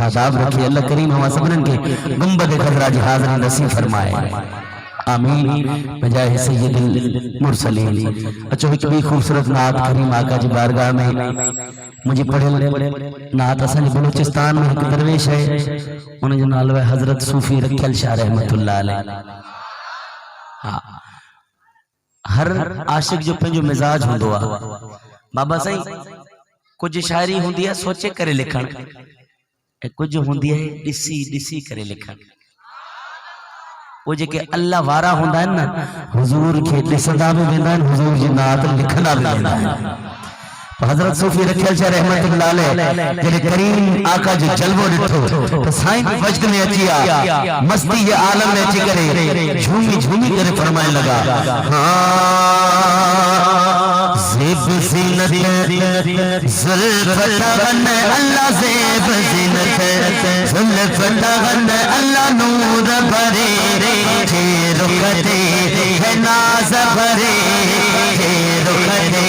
शादाब रखे। अल्लाह करीम हम सबरन के गुंबद खजरा जहाज नसीब फरमाए, आमीन बजाय सय्यदुल मुरसलीन। अच्छा एक भी खूबसूरत नात करीम आका जी बारगाह में मुझे पढ़े नात असन बलूचिस्तान में एक दरवेश है, उन जो नालो है हजरत सूफी रखियल शाह रहमतुल्लाह अलैह। हाँ, हर आशिक जो पंहिंजो मिजाज होंदो आ बाबा साईं, कुछ शायरी होंदी है सोचे करे लिखण, कुछ होंदी है दिसी दिसी करे लिखण। वो जेके अल्लाह वारा होंदा है ना, हुजूर के दिसंदा भी वेंदा है, हुजूर जी नात लिखंदा भी वेंदा है। हजरत सूफी रखियल शाह रहमतुल्लाह अलैह जरे करीम आका जो जलवो दिठो तो साईं वजद में अची आ, मस्ती ये आलम में अची करे झूमी झूमी करे फरमाने लगा। हाँ ज़ेब ज़ीनत ज़ुल्फ़ तगन अल्लाह ज़ेब ज़ीनत ज़ुल्फ़ तगन अल्लाह नूर भरे थे रुखते है नाज़ भरे थे रुखते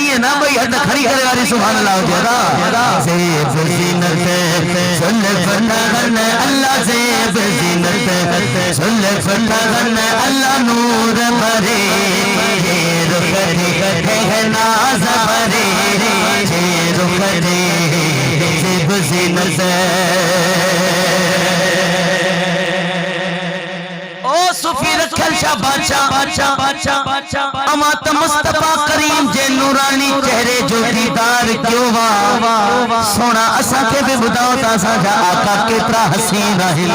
ये ना भाई हद खड़ी करे वाली सुभान अल्लाह जरा ज़ेब ज़ीनत ज़ुल्फ़ तगन अल्लाह ज़ेब ज़ीनत ज़ुल्फ़ तगन अल्लाह नूर भरे रुखते है नाज़ भरे रुखते ज़ेब ज़ीनत। सूफी रखियल शाह बादशाह अमात मुस्तफा करीम जे नूरानी चेहरे जो दीदार क्यों वा सोना असा के भी बुधाओ ता साजा आका केतरा हसीन आहिन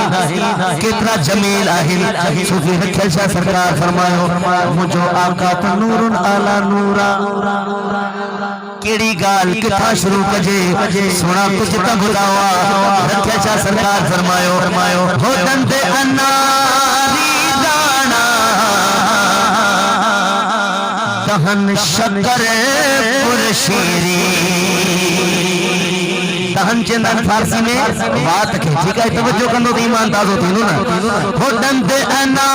केतरा जमील आहिन। सूफी रखियल शाह सरकार फरमायो मुझो आका तो नूरुन आला नूरा, केड़ी गाल किथा शुरू कजे सोना कुछ त बुधावा। रखियल शाह सरकार फरमायो हो दंदे अनारी दहन शक्कर पुरशीरी, दहन चंदन फारसी में बात के ठीक है तवज्जो कंदो तो ईमान ताज़ो थींदो ना। हो दंद अना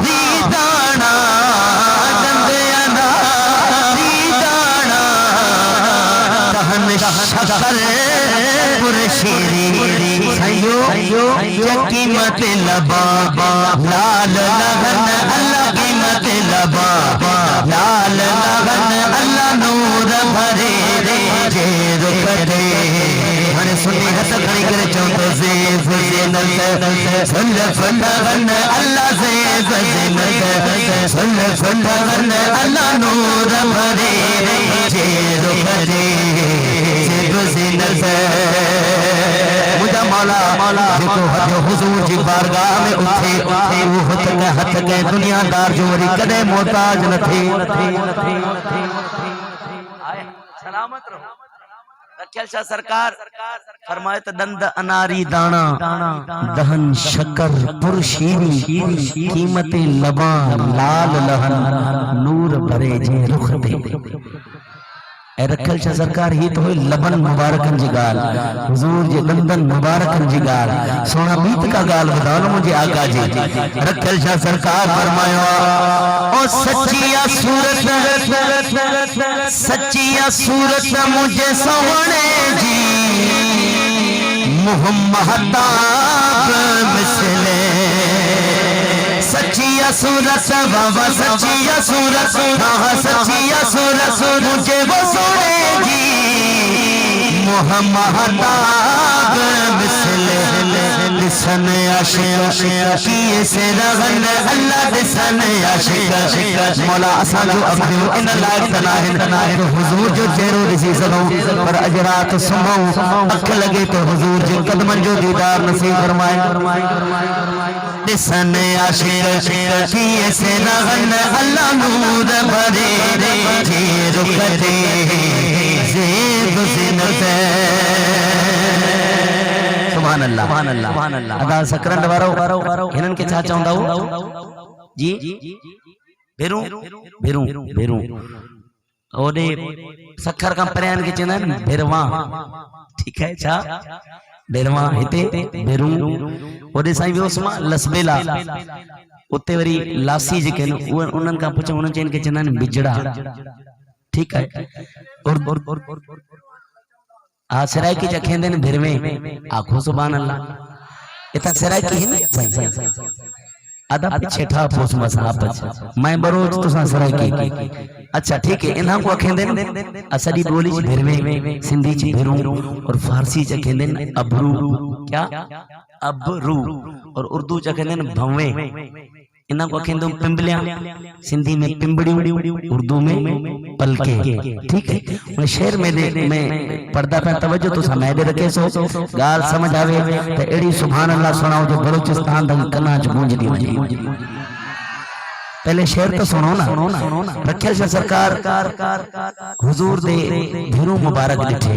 री दाना दंद अना री दाना दहन शक्कर पुरशीरी सयो कीमत लबा लाल लगन अल्लाह कीमत लबा लाल लगन अल्लाह नूर भरे जे रुखते। हने सुनी हस खड़ी करे चौंतो ज़ेब ज़ीनत ज़ुल्फ़ तगन अल्लाह ज़ेब ज़ीनत ज़ुल्फ़ तगन अल्लाह नूर भरे जे रुखते ज़ेब ज़ीनत। मुझा मौला जेको हथ हुजूर जी बारगाह में उठे वो हथ के दुनियादार जो वरी कदे मोहताज न थे। सलामत रहो। रखियल शाह सरकार फरमाए त दंद अनारी दाना दहन शक्कर पुरशीरी कीमत लबा लाल लहन नूर भरे जे रुखते। रखियल शाह सरकार ही तो लबन मुबारकन जी गाल हुजूर जे दंदन मुबारकन जी गाल सोना बीत का गाल बताओ मुझे आका जी। रखियल शाह सरकार फरमायो ओ सच्चिया सूरत मुझे सोहणे जी मुहम्मद मिसले सच्चिया सूरत बाबा सच्चिया सूरत हाँ सच्चिया सूरत मुझे वो सुनेगी मोहम्मद मिसले दिसन आशिक किए से रगन अल्लाह दिसन आशिक। मौला असा जो अब्दू इन लायक तनाहिन तो हुजूर जो चेहरो दिसी सको पर अजरात सुनो अख लगे तो हुजूर जे कदमन जो दीदार नसीब फरमाए। दिसन आशिक किए से रगन अल्लाह नूर भरे जे रुखते ज़ेब ज़ीनत। सुभान अल्लाह अदा सकरंड वारो हिनन के छा चवंदा जी भेरू भेरू भेरू ओडे सखर का परियान के चवंदा आहिनि भेरवा ठीक है छा भेरवा हिते भेरू ओडे साईं वियोसि मां लसबेला उते वरी लासी जेके उन्हनि खां पुछो उन्हनि चवनि के चवंदा आहिनि बिजड़ा ठीक है। और सरायकी जखेंदे ने भिरवे आखो सुभान अल्लाह इतना सरायकी है ना आधा पीछे ठा पोस मसा आप मैं बरोज तो सा सरायकी अच्छा ठीक है इन्हां को अखेंदे ने असली बोली च भिरवे सिंधी च भिरू और फारसी च अखेंदे ने अबरू क्या अबरू और उर्दू च अखेंदे ने भवे इन्हां को अखेंदे पिंबलियां सिंधी में पिंबड़ियों उर्दू में पलके ठीक है मैं शेर में पर्दा पे तवज्जो तो समय दे रखे सो गाल समझ आवे तो एड़ी सुभान अल्लाह सुनाओ जो बलूचिस्तान द कना च गूंज दी पहले शेर तो सुनो ना रखियल शाह सरकार हुजूर दे भिरू मुबारक दिखे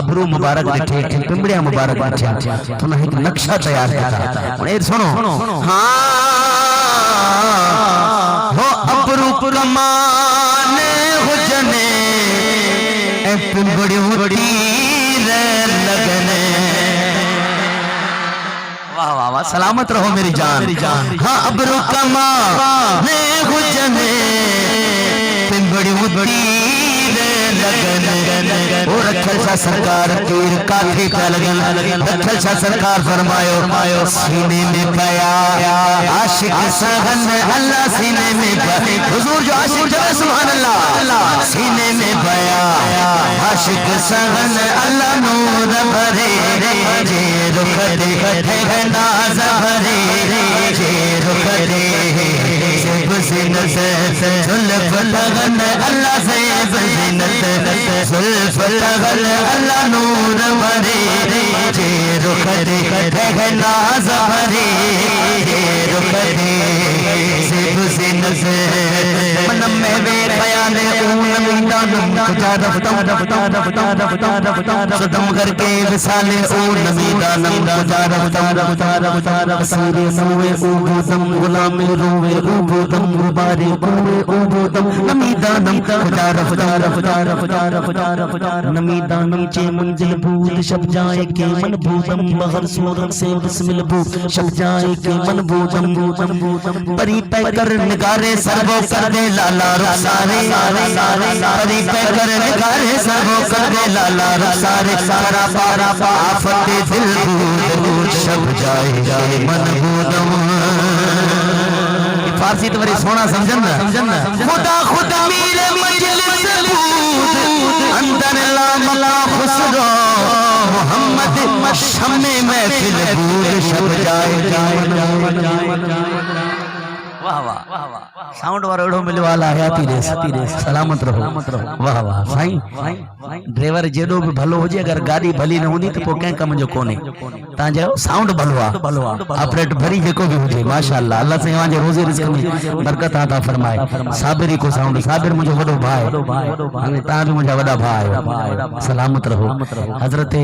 अबरू मुबारक दिखे पिंबड़िया मुबारक दिखे तो ना एक नक्शा तैयार करा और ए सुनो हां हो अबरू कमाने हुजने ए पिंबड़ी उड़ी लगने वाह वाह वाह सलामत रहो मेरी जान हाँ अबरू कमाने हुजने पिंबड़ी उड़ी लगन और रखल शाह सरकार तीर काठी पे लगन रखल शाह सरकार फरमायो सीने में पाया आशिक सहन अल्लाह सीने में पाया हुजूर जो आशिक है सुभान अल्लाह सीने में पाया आशिक सहन अल्लाह नूर भरे जे रुख दे नाज भरे जे रुख दे ज़िनत जुल्फ लगन अल्लाह से ज़िनत जुल्फ लगन अल्लाह नूर भरे जे रुख दे नाज भरे जे रुख दे ज़िनत मन में वे बयान ऊन मीदान जा रफ्ता सदम करके विसाले ऊन मीदान जा रफ्ता सीरे नवे ऊबुदम गुलाम रोवे ऊबुदम मुबारे कुए ऊबुदम नमीदानम जा रफ्ता नमीदानम चे मंजिल बूद शब जाए के मन बूदम बहर सूरत से बिस्मिल बूद शब जाए के मन बूदम परी पे कर निगारे सर्वो कर दे लाला रुखसारे परी पे कर निगारे सर्वो कर दे लाला रुखसारे सारा पारा आफत दिल बूद शब जाए मन बूदम फारसी तो बड़ी सोना समझन ना खुदा खुद मेरे मजलिस बूद अंदर ला मला खुसरो मोहम्मद शम्मे महफिल बूद शब जाए वाह वाह साउंड वाला एड़ो मिले वाला हयाती रे सलामत रहो वाह वाह साईं ड्राइवर जेडो भी भलो होजे अगर गाड़ी भली न होंदी तो के कम जो कोने ता जो साउंड भलो ऑपरेट भरी जेको भी होजे माशाअल्लाह अल्लाह से जे रोजी रिस्क में बरकत अता फरमाए साबिरी को साउंड साबिर मुझे वडो भाई अने ता भी मुझे वडा भाई सलामत रहो हजरत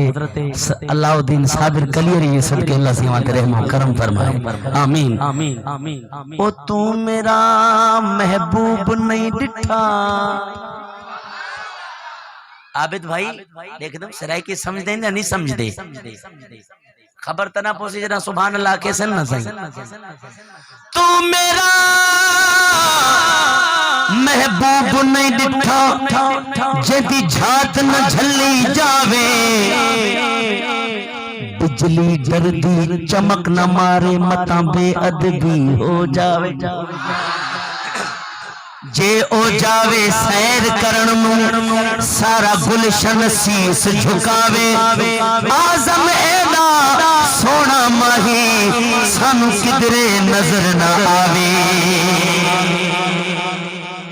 अलाउद्दीन साबिर कलियरी ये सदके अल्लाह से वहां रहम करम फरमाए आमीन आमीन ओ तू मेरा महबूब नहीं डिठा आबिद भाई एकदम सरायकी समझ दे या नहीं समझ दे खबर तना पहुंची जना सुभान अल्लाह कैसे न सही तू मेरा महबूब नहीं डिठा जेदी झात न झली जावे बिजली डरदी चमक न मारे मता बेअदबी हो जावे जे ओ जावे सैर करण नू सारा गुलशन शीस झुकावे आजम एदा सोना माही सानू किधरे नजर न आवे